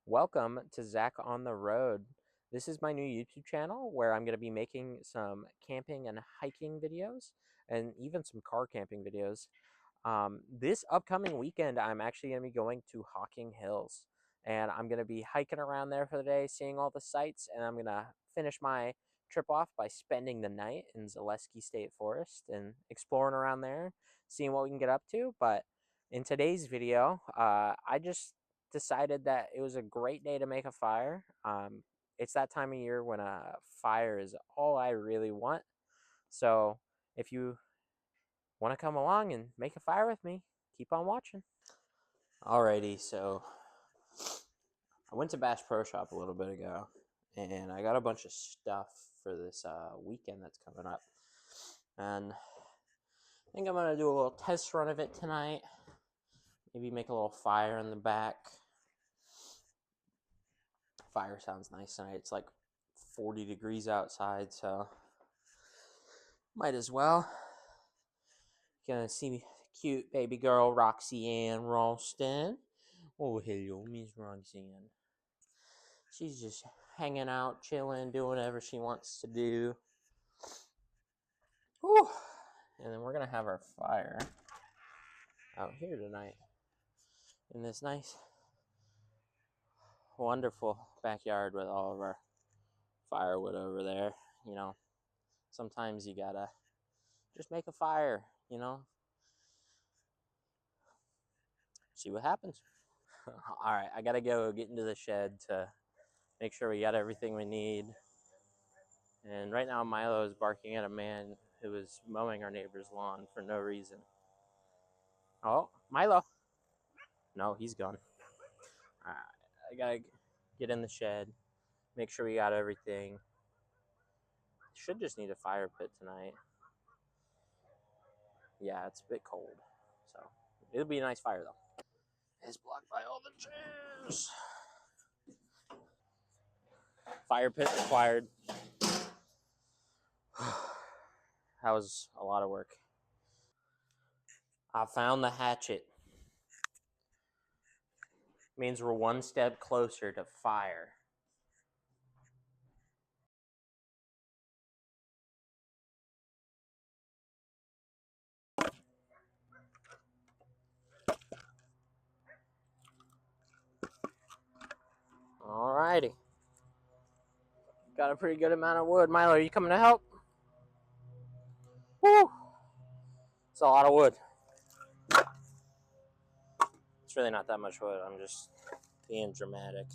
Welcome to Zach on the Road. This is my new YouTube channel where I'm going to be making some camping and hiking videos and even some car camping videos. This upcoming weekend, I'm actually going to be going to Hocking Hills and I'm going to be hiking around there for the day, seeing all the sights, and I'm going to finish my trip off by spending the night in Zaleski State Forest and exploring around there, seeing what we can get up to. But in today's video, I just decided that it was a great day to make a fire. It's that time of year when a fire is all I really want. So if you want to come along and make a fire with me, keep on watching. Alrighty, so I went to Bass Pro Shop a little bit ago, and I got a bunch of stuff for this weekend that's coming up. And I think I'm going to do a little test run of it tonight. Maybe make a little fire in the back. Fire sounds nice tonight. It's like 40 degrees outside, so might as well. Gonna see cute baby girl Roxy Ann Ralston. Oh, hello, Miss Roxanne. She's just hanging out, chilling, doing whatever she wants to do. Whew. And then we're gonna have our fire out here tonight in this nice, wonderful backyard with all of our firewood over there. You know, sometimes you gotta just make a fire, see what happens. All right, I gotta go get into the shed to make sure we got everything we need. And right now, Milo is barking at a man who is mowing our neighbor's lawn for no reason. Oh, Milo! No, he's gone. All right, I gotta get in the shed, make sure we got everything. Should just need a fire pit tonight. Yeah, it's a bit cold, so it'll be a nice fire though. It's blocked by all the chairs. Fire pit required. That was a lot of work. I found the hatchet. Means we're one step closer to fire. Alrighty. Got a pretty good amount of wood. Milo, are you coming to help? Woo! It's a lot of wood. It's really not that much wood. I'm just being dramatic.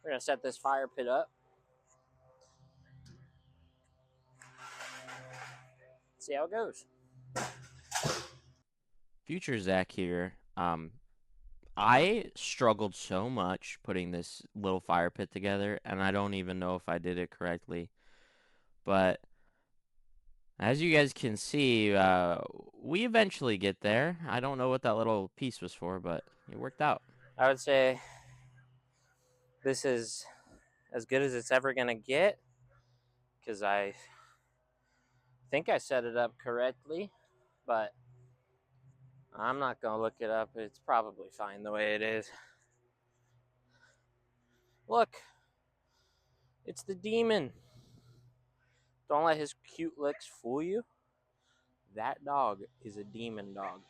We're going to set this fire pit up. See how it goes. Future Zach here. I struggled so much putting this little fire pit together, and I don't even know if I did it correctly. But as you guys can see, we eventually get there. I don't know what that little piece was for, but it worked out. I would say this is as good as it's ever going to get, because I think I set it up correctly, but I'm not going to look it up. It's probably fine the way it is. Look, it's the demon. Don't let his cute licks fool you. That dog is a demon dog.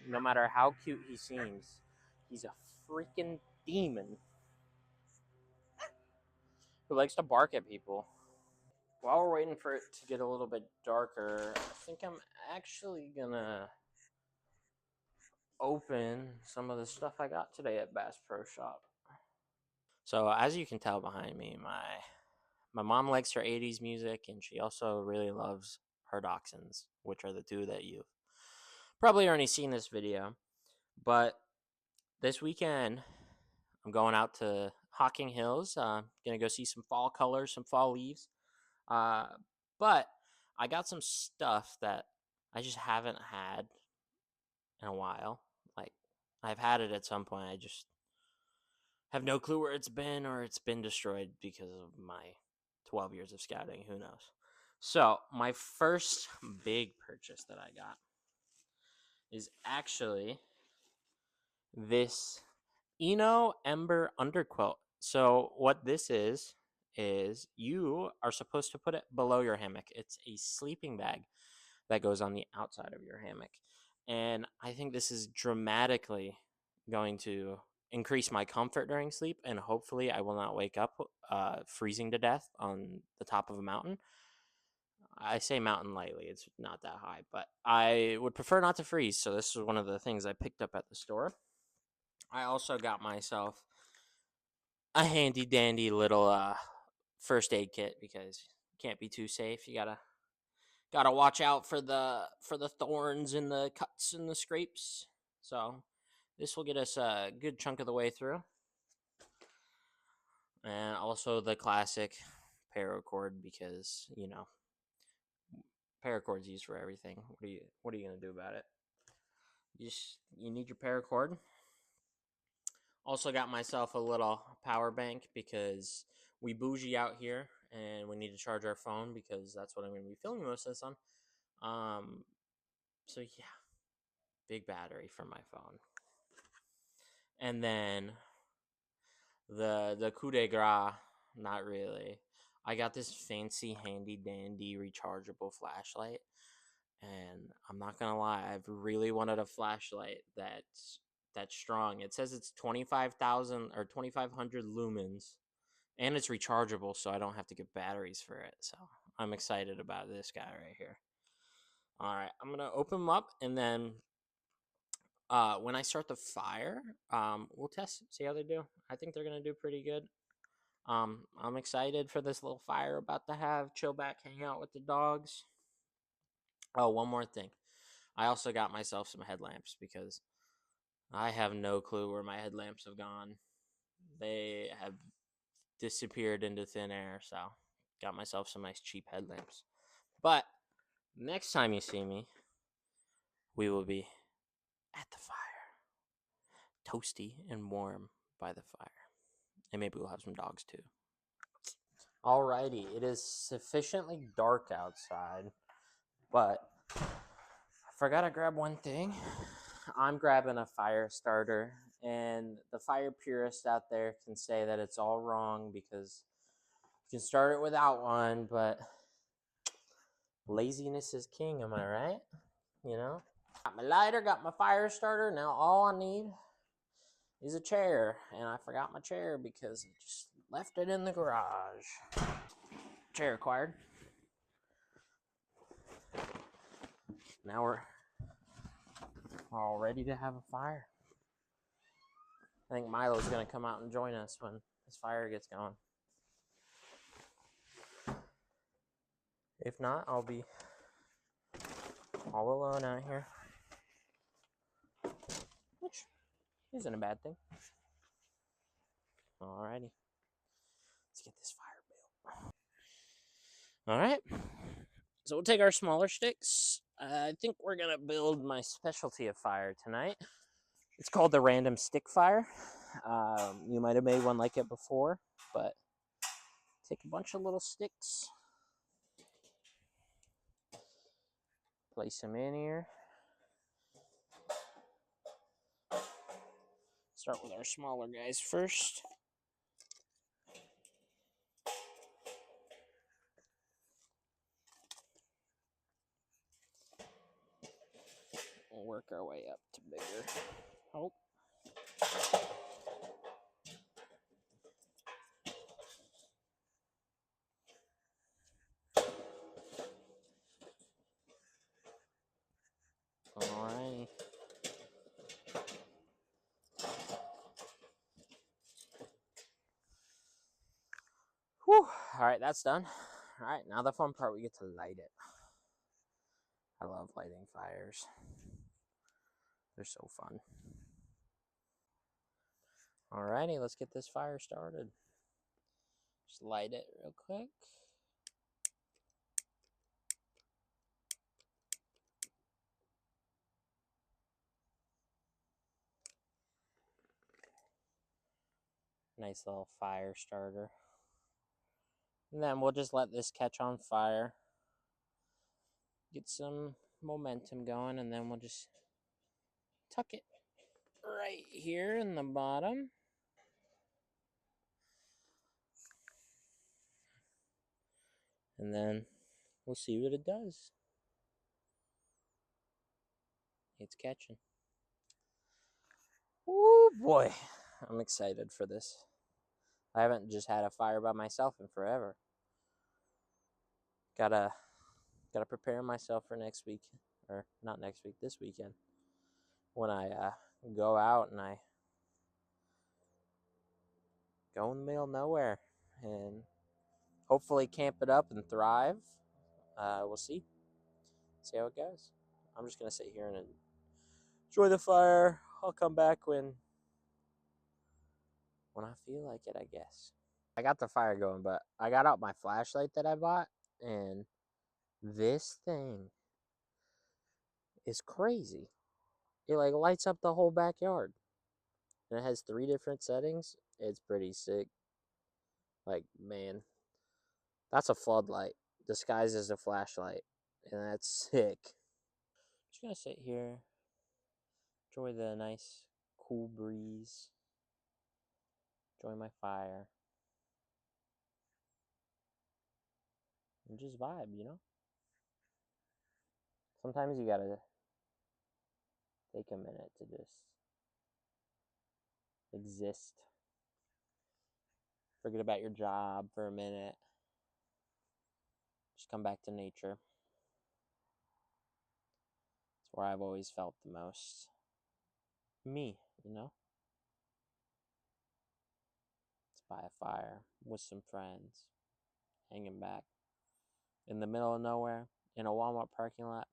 No matter how cute he seems, he's a freaking demon who likes to bark at people. While we're waiting for it to get a little bit darker, I think I'm actually gonna open some of the stuff I got today at Bass Pro Shop. So as you can tell behind me, my mom likes her 80s music, and she also really loves her dachshunds, which are the two that you've probably already seen this video. But this weekend, I'm going out to Hocking Hills. Gonna go see some fall colors, some fall leaves. But I got some stuff that I just haven't had in a while. Like, I've had it at some point. I just Have no clue where it's been, or it's been destroyed because of my 12 years of scouting. Who knows? So, my first big purchase that I got is actually this Eno Ember underquilt. So, what this is you are supposed to put it below your hammock. It's a sleeping bag that goes on the outside of your hammock. And I think this is dramatically going to increase my comfort during sleep, and hopefully I will not wake up freezing to death on the top of a mountain. I say mountain lightly, it's not that high, but I would prefer not to freeze. So this was one of the things I picked up at the store. I also got myself a handy dandy little first aid kit, because you can't be too safe. You gotta watch out for the thorns and the cuts and the scrapes. So this will get us a good chunk of the way through. And also the classic paracord, because paracord's used for everything. What are you gonna do about it? You need your paracord. Also got myself a little power bank, because we bougie out here and we need to charge our phone, because that's what I'm gonna be filming most of this on. So yeah, big battery for my phone. And then the coup de grace, not really. I got this fancy handy dandy rechargeable flashlight, and I'm not gonna lie, I've really wanted a flashlight that's strong. It says it's 25,000 or 2,500 lumens, and it's rechargeable, so I don't have to get batteries for it. So I'm excited about this guy right here. All right, I'm gonna open them up, and then when I start the fire, we'll test, see how they do. I think they're gonna do pretty good. I'm excited for this little fire about to have. Chill back, hang out with the dogs. Oh, one more thing. I also got myself some headlamps, because I have no clue where my headlamps have gone. They have disappeared into thin air, so got myself some nice cheap headlamps. But next time you see me, we will be at the fire, toasty and warm by the fire. And maybe we'll have some dogs too. Alrighty, it is sufficiently dark outside, but I forgot to grab one thing. I'm grabbing a fire starter, and the fire purists out there can say that it's all wrong, because you can start it without one, but laziness is king, am I right? Got my lighter, got my fire starter. Now all I need is a chair, and I forgot my chair because I just left it in the garage. Chair acquired. Now we're all ready to have a fire. I think Milo's gonna come out and join us when this fire gets going. If not, I'll be all alone out here, which isn't a bad thing. Alrighty, let's get this fire built. Alright, so we'll take our smaller sticks. I think we're gonna build my specialty of fire tonight. It's called the random stick fire. You might have made one like it before, but take a bunch of little sticks, place them in here. Start with our smaller guys first. We'll work our way up to bigger. Oh. Alrighty. Whew. Alright, that's done. Alright, now the fun part, we get to light it. I love lighting fires. They're so fun. Alrighty, let's get this fire started. Just light it real quick. Nice little fire starter. And then we'll just let this catch on fire. Get some momentum going, and then we'll just tuck it right here in the bottom. And then we'll see what it does. It's catching. Oh boy, I'm excited for this. I haven't just had a fire by myself in forever. Gotta prepare myself for next week, or not next week, this weekend, when I go out and I go in the middle of nowhere and hopefully camp it up and thrive. We'll see how it goes. I'm just gonna sit here and enjoy the fire. I'll come back when I feel like it, I guess. I got the fire going, but I got out my flashlight that I bought, and this thing is crazy. It like lights up the whole backyard, and it has 3 different settings. It's pretty sick. Like, man, that's a floodlight disguised as a flashlight, and that's sick. Just gonna sit here, enjoy the nice cool breeze, enjoy my fire, and just vibe, you know? Sometimes you gotta take a minute to just exist. Forget about your job for a minute. Just come back to nature. It's where I've always felt the most me, you know? It's by a fire with some friends, hanging back in the middle of nowhere in a Walmart parking lot.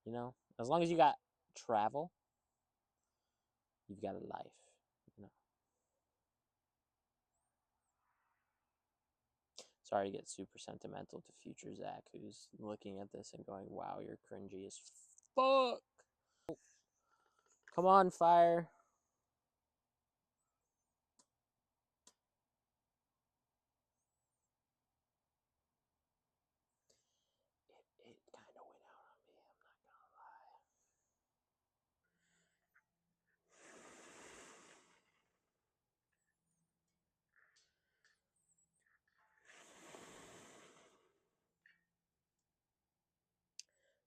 You know, as long as you got travel, you've got a life, you know. Sorry to get super sentimental to future Zach, who's looking at this and going, wow, you're cringy as fuck. Come on, fire. It kind of went out on me, I'm not gonna lie.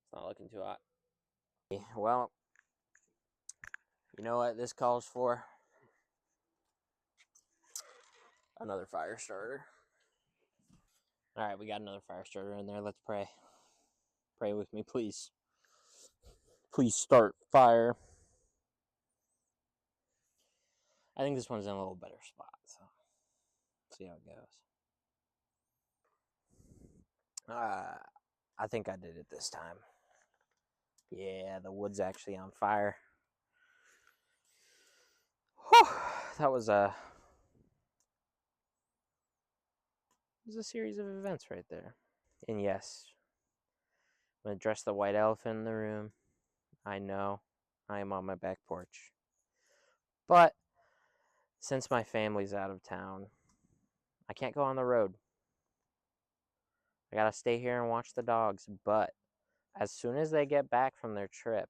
It's not looking too hot. Well, you know what this calls for? Another fire starter. All right, we got another fire starter in there. Let's pray. Pray with me, please. Please start fire. I think this one's in a little better spot, so see how it goes. I think I did it this time. Yeah, the wood's actually on fire. Whew, that was a series of events right there. And yes, I'm gonna address the white elephant in the room. I know I am on my back porch, but since my family's out of town, I can't go on the road. I gotta stay here and watch the dogs. But as soon as they get back from their trip,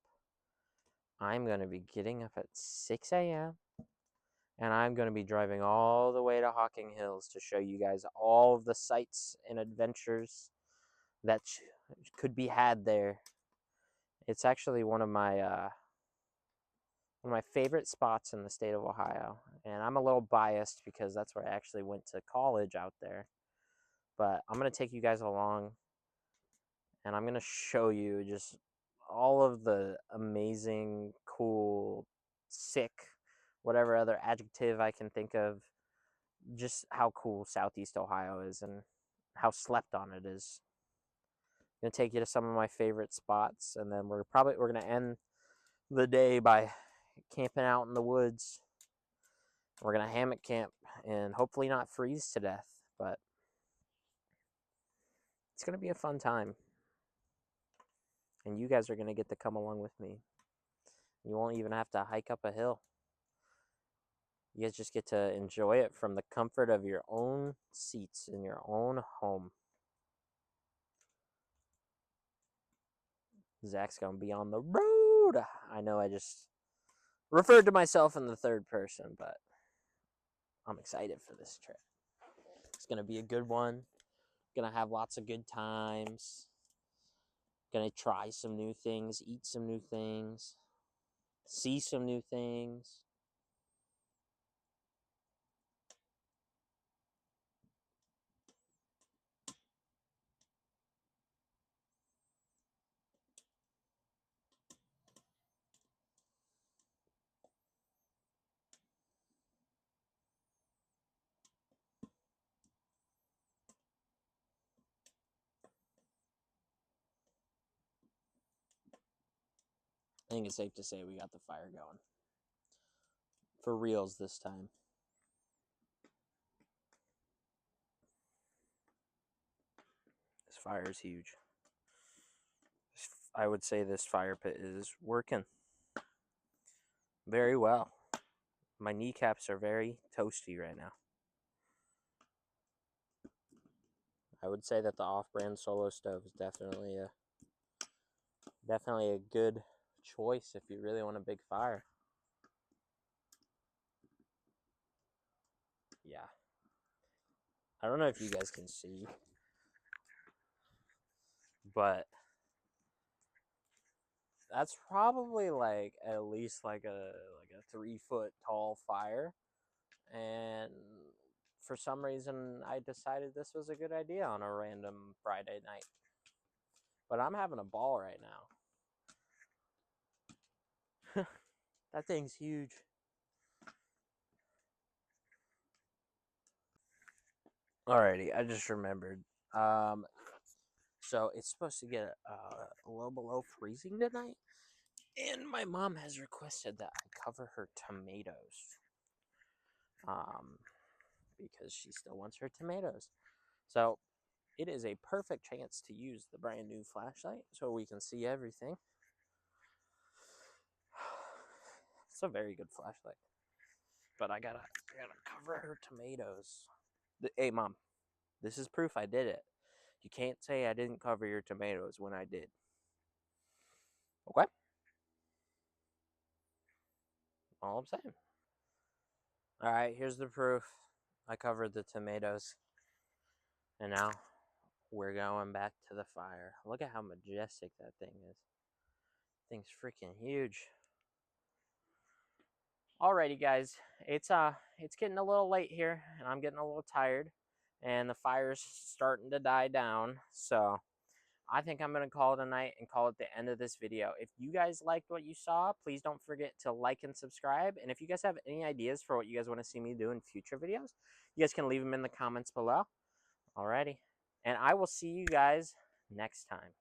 I'm gonna be getting up at 6 a.m. and I'm going to be driving all the way to Hocking Hills to show you guys all of the sights and adventures that could be had there. It's actually one of my favorite spots in the state of Ohio, and I'm a little biased because that's where I actually went to college out there. But I'm going to take you guys along, and I'm going to show you just all of the amazing, cool, sick, whatever other adjective I can think of, just how cool Southeast Ohio is and how slept on it is. I'm gonna take you to some of my favorite spots, and then we're gonna end the day by camping out in the woods. We're gonna hammock camp and hopefully not freeze to death, but it's gonna be a fun time. And you guys are gonna get to come along with me. You won't even have to hike up a hill. You guys just get to enjoy it from the comfort of your own seats in your own home. Zach's going to be on the road. I know I just referred to myself in the third person, but I'm excited for this trip. It's going to be a good one. Going to have lots of good times. Going to try some new things, eat some new things, see some new things. I think it's safe to say we got the fire going. For reals this time. This fire is huge. I would say this fire pit is working very well. My kneecaps are very toasty right now. I would say that the off-brand Solo stove is definitely a good choice if you really want a big fire. Yeah. I don't know if you guys can see, but that's probably like at least like a 3-foot tall fire. And for some reason I decided this was a good idea on a random Friday night. But I'm having a ball right now. That thing's huge. Alrighty, I just remembered. So it's supposed to get a little below freezing tonight, and my mom has requested that I cover her tomatoes. Because she still wants her tomatoes. So it is a perfect chance to use the brand new flashlight so we can see everything. It's a very good flashlight. But I gotta cover her tomatoes. Hey, Mom, this is proof I did it. You can't say I didn't cover your tomatoes when I did. Okay? All I'm saying. All right, here's the proof. I covered the tomatoes. And now we're going back to the fire. Look at how majestic that thing is. Thing's freaking huge. Alrighty, guys. It's getting a little late here, and I'm getting a little tired, and the fire's starting to die down. So I think I'm going to call it a night and call it the end of this video. If you guys liked what you saw, please don't forget to like and subscribe. And if you guys have any ideas for what you guys want to see me do in future videos, you guys can leave them in the comments below. Alrighty. And I will see you guys next time.